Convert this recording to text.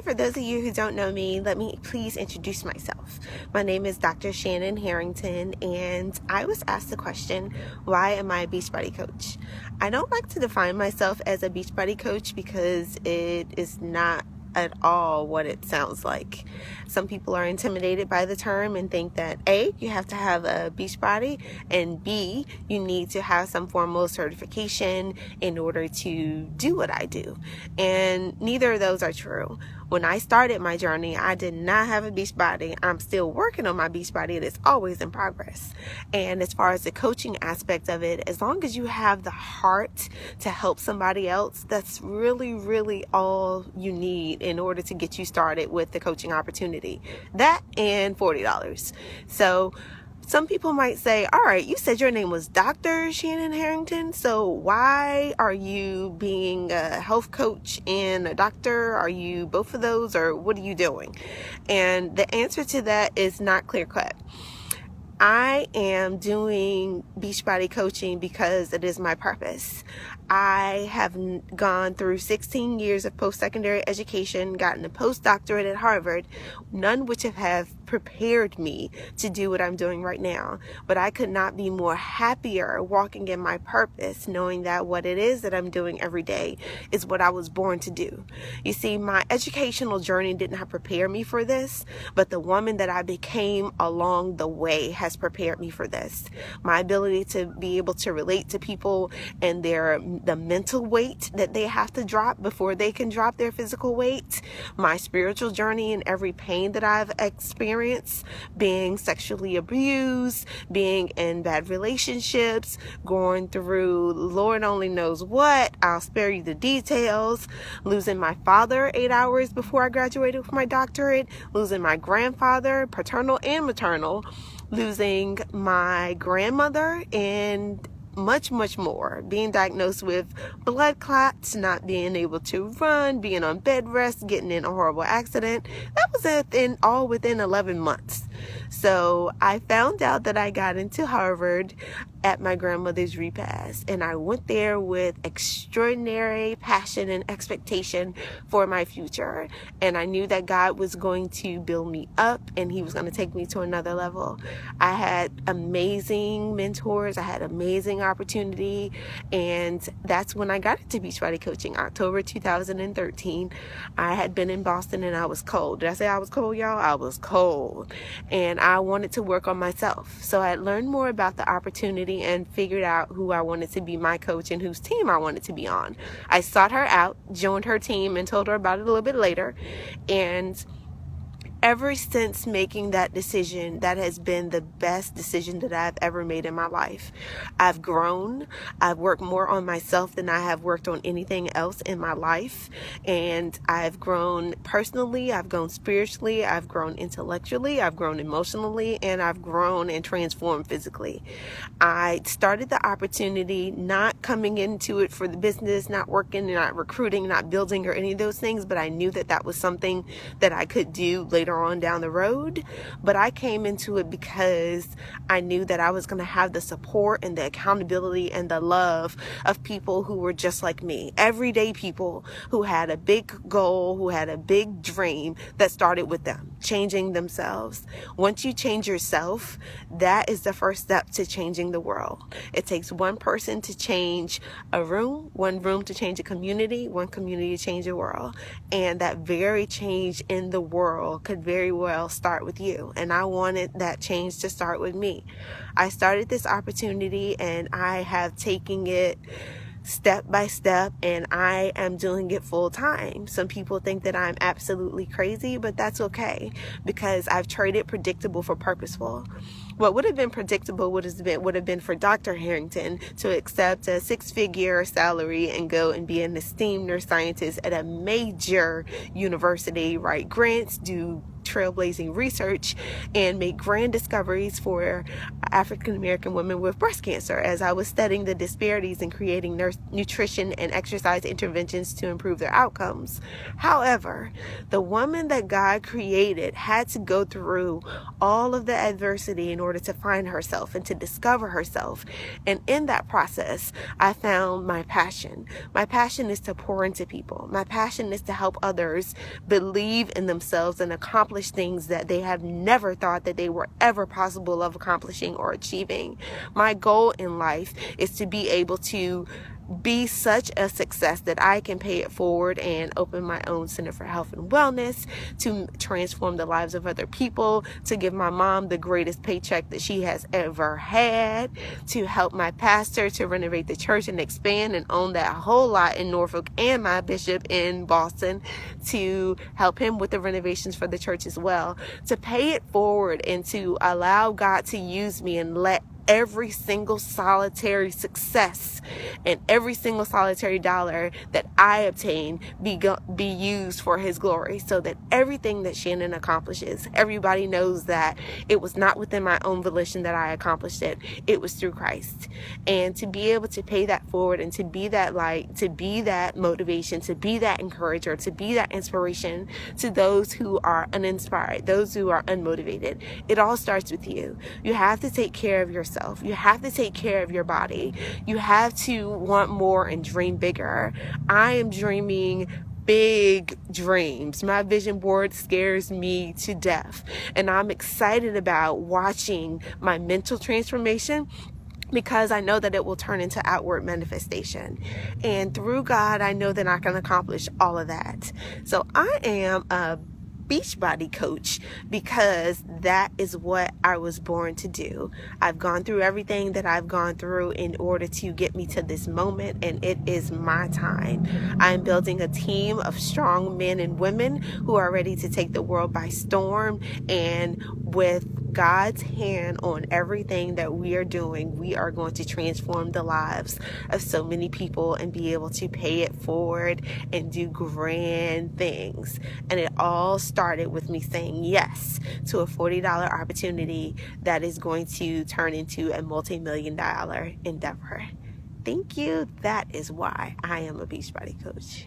for those of you who don't know me, let me please introduce myself. My name is Dr. Shannon Harrington, and I was asked the question, why am I a Beachbody coach? I don't like to define myself as a Beachbody coach because it is not at all what it sounds like. Some people are intimidated by the term and think that A, you have to have a beach body, and B, you need to have some formal certification in order to do what I do. And neither of those are true. When I started my journey, I did not have a beach body. I'm still working on my beach body. It is always in progress. And as far as the coaching aspect of it, as long as you have the heart to help somebody else, that's really all you need in order to get you started with the coaching opportunity. That and $40. So some people might say, all right, you said your name was Dr. Shannon Harrington, so why are you being a health coach and a doctor? Are you both of those, or what are you doing? And the answer to that is not clear cut. I am doing Beachbody coaching because it is my purpose. I have gone through 16 years of post-secondary education, gotten a postdoctorate at Harvard, none which have prepared me to do what I'm doing right now. But I could not be more happier walking in my purpose, knowing that what it is that I'm doing every day is what I was born to do. You see, my educational journey did not prepare me for this, but the woman that I became along the way has prepared me for this. My ability to be able to relate to people and the mental weight that they have to drop before they can drop their physical weight, my spiritual journey and every pain that I've experienced, being sexually abused, being in bad relationships, going through Lord only knows what, I'll spare you the details, losing my father 8 hours before I graduated with my doctorate, losing my grandfather, paternal and maternal, losing my grandmother, and much more, being diagnosed with blood clots, not being able to run, being on bed rest, getting in a horrible accident. That was all within 11 months. So I found out that I got into Harvard at my grandmother's repast, and I went there with extraordinary passion and expectation for my future. And I knew that God was going to build me up and he was going to take me to another level. I had amazing mentors. I had amazing opportunity. And that's when I got into Beachbody coaching, October 2013. I had been in Boston and I was cold. Did I say I was cold, y'all? I was cold. And I wanted to work on myself. So I learned more about the opportunity and figured out who I wanted to be my coach and whose team I wanted to be on. I sought her out, joined her team, and told her about it a little bit later. And ever since making that decision, that has been the best decision that I've ever made in my life. I've grown. I've worked more on myself than I have worked on anything else in my life. And I've grown personally, I've grown spiritually, I've grown intellectually, I've grown emotionally, and I've grown and transformed physically. I started the opportunity not coming into it for the business, not working, not recruiting, not building or any of those things, but I knew that that was something that I could do later on down the road. But I came into it because I knew that I was going to have the support and the accountability and the love of people who were just like me, everyday people who had a big goal, who had a big dream that started with them, changing themselves. Once you change yourself, that is the first step to changing the world. It takes one person to change a room, one room to change a community, one community to change a world. And that very change in the world could very well start with you. And I wanted that change to start with me. I started this opportunity and I have taken it step by step, and I am doing it full time. Some people think that I'm absolutely crazy, but that's okay because I've traded predictable for purposeful. What would have been predictable would have been for Dr. Harrington to accept a 6-figure salary and go and be an esteemed nurse scientist at a major university, write grants, do trailblazing research, and make grand discoveries for African American women with breast cancer as I was studying the disparities in creating nutrition and exercise interventions to improve their outcomes. However, the woman that God created had to go through all of the adversity in order to find herself and to discover herself. And in that process, I found my passion. My passion is to pour into people. My passion is to help others believe in themselves and accomplish things that they have never thought that they were ever possible of accomplishing or achieving. My goal in life is to be able to be such a success that I can pay it forward and open my own center for health and wellness, to transform the lives of other people, to give my mom the greatest paycheck that she has ever had, to help my pastor to renovate the church and expand and own that whole lot in Norfolk, and my bishop in Boston to help him with the renovations for the church as well, to pay it forward and to allow God to use me and let every single solitary success and every single solitary dollar that I obtain be used for his glory, so that everything that Shannon accomplishes, everybody knows that it was not within my own volition that I accomplished it. It was through Christ. And to be able to pay that forward and to be that light, to be that motivation, to be that encourager, to be that inspiration to those who are uninspired, those who are unmotivated. It all starts with you. You have to take care of yourself. You have to take care of your body. You have to want more and dream bigger. I am dreaming big dreams. My vision board scares me to death, and I'm excited about watching my mental transformation, because I know that it will turn into outward manifestation. And through God, I know that I can accomplish all of that. So I am a Beachbody coach because that is what I was born to do. I've gone through everything that I've gone through in order to get me to this moment, and it is my time. I'm building a team of strong men and women who are ready to take the world by storm, and with God's hand on everything that we are doing, we are going to transform the lives of so many people and be able to pay it forward and do grand things. And it all started with me saying yes to a $40 opportunity that is going to turn into a multi-million-dollar endeavor. Thank you. That is why I am a Beachbody coach.